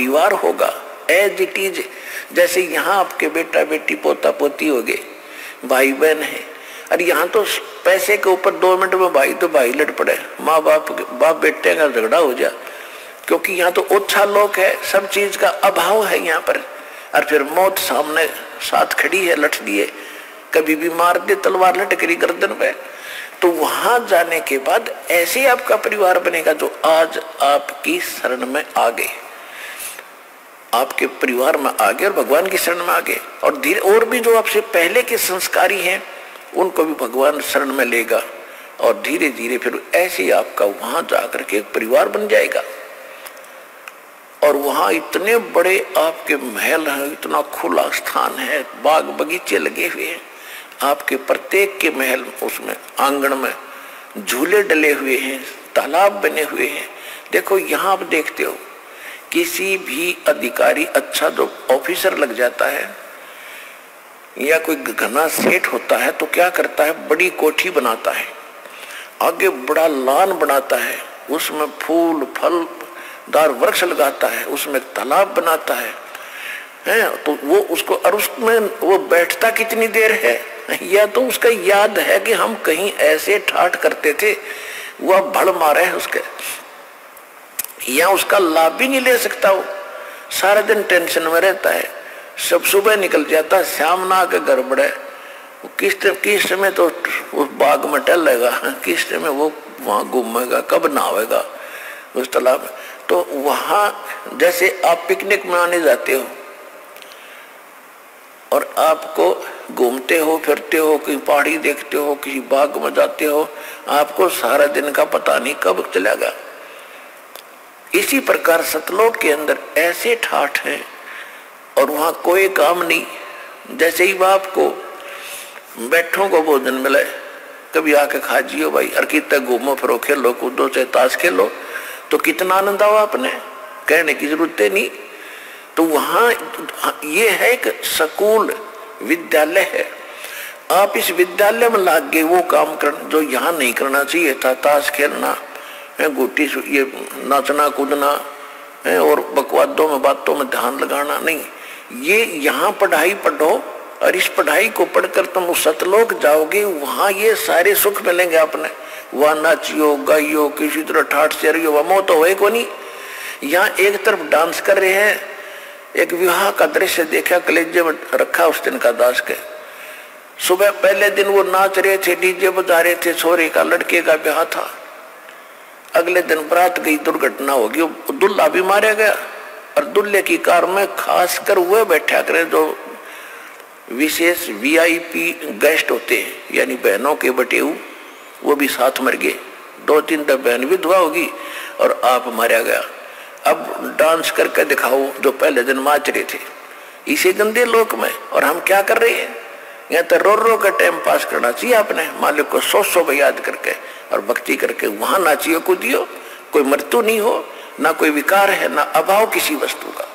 परिवार होगा as it is. जैसे यहाँ आपके बेटा बेटी पोता पोती हो गए, भाई बहन है, अरे यहाँ तो पैसे के ऊपर 2 मिनट में भाई तो भाई लड़ पड़े, माँ बाप बेटे का झगड़ा हो जाए, क्योंकि यहाँ तो ओछा लोग है, सब चीज का अभाव है यहाँ पर। और फिर मौत सामने साथ खड़ी है, लठ दिए, कभी भी मार दे तलवार लटकरी गर्दन पे। तो वहां जाने के बाद ऐसे आपका परिवार बनेगा जो आज आपकी शरण में आ गए, आपके परिवार में आ गए और भगवान की शरण में आ गए। और धीरे और भी जो आपसे पहले के संस्कारी हैं उनको भी भगवान शरण में लेगा और धीरे धीरे फिर ऐसे आपका वहां जाकर के एक परिवार बन जाएगा। और वहां इतने बड़े आपके महल हैं, इतना खुला स्थान है, बाग बगीचे लगे हुए हैं, आपके प्रत्येक के महल उसमें आंगन में झूले डले हुए हैं, तालाब बने हुए हैं। देखो यहाँ आप देखते हो किसी भी अधिकारी अच्छा जो ऑफिसर लग जाता है या कोई घना सेठ होता है तो क्या करता है, बड़ी कोठी बनाता है, आगे बड़ा लान बनाता है, उसमें फूल फल दार वृक्ष लगाता है, उसमें तालाब बनाता है, तो वो उसको और उसमें वो बैठता कितनी देर है, या तो उसका याद है कि हम कहीं ऐसे ठाठ करते थे, वह भड़ मारे है उसके, या उसका लाभ भी नहीं ले सकता, वो सारा दिन टेंशन में रहता है, सब सुबह निकल जाता, शाम ना आके घर बढ़े, किस समय तो उस बाग में टहलेगा, किस समय वो वहां घूमेगा, कब नहावेगा उस तालाब में। तो वहां जैसे आप पिकनिक मनाने जाते हो और आपको घूमते हो फिरते हो, कहीं पहाड़ी देखते हो, किसी बाग में जाते हो, आपको सारा दिन का पता नहीं कब चलेगा। इसी प्रकार सतलोक के अंदर ऐसे ठाठ हैं और वहां कोई काम नहीं, जैसे ही बाप को बैठों को भोजन मिले, कभी आके खा जियो भाई, और कितना घूमो फिरो, खेलो कूदो, चाहे ताश खेलो, तो कितना आनंद आओ, आपने कहने की जरूरत नहीं। तो वहां ये है एक स्कूल विद्यालय है, आप इस विद्यालय में लाग गए वो काम करना जो यहाँ नहीं करना चाहिए था, ताश खेलना, गोटी ये नाचना कूदना है और बकवादों में बातों में ध्यान लगाना नहीं। ये यहाँ पढ़ाई पढ़ो और इस पढ़ाई को पढ़कर तुम उस सतलोक जाओगे, वहां ये सारे सुख मिलेंगे आपने। वह नाचियो गाइयो, किसी तरह ठाठ से रहियो, वह मोह तो होए को नहीं। यहाँ एक तरफ डांस कर रहे हैं, एक विवाह का दृश्य देखा, कलेजे में रखा उस दिन का दास के। सुबह पहले दिन वो नाच रहे थे, डीजे बजा रहे थे, छोरे का लड़के का ब्याह था। अगले दिन बारात गई, दुर्घटना होगी, दुल्हा भी मारा गया और दुल्हे की कार में खासकर वह बैठा करे जो विशेष वीआईपी गेस्ट होते हैं, यानी बहनों के बटेऊ, वो भी साथ मर गए। 2-3 बहन विधवा होगी और आप मारा गया। अब डांस करके दिखाओ जो पहले दिन नाच रहे थे इसी गंदे लोक में, और हम क्या कर रहे हैं, यहाँ तो रो रो का टाइम पास करना चाहिए अपने मालिक को 100 याद करके और भक्ति करके वहां नाचियो कूदियो, कोई मृत्यु नहीं हो, ना कोई विकार है, ना अभाव किसी वस्तु का।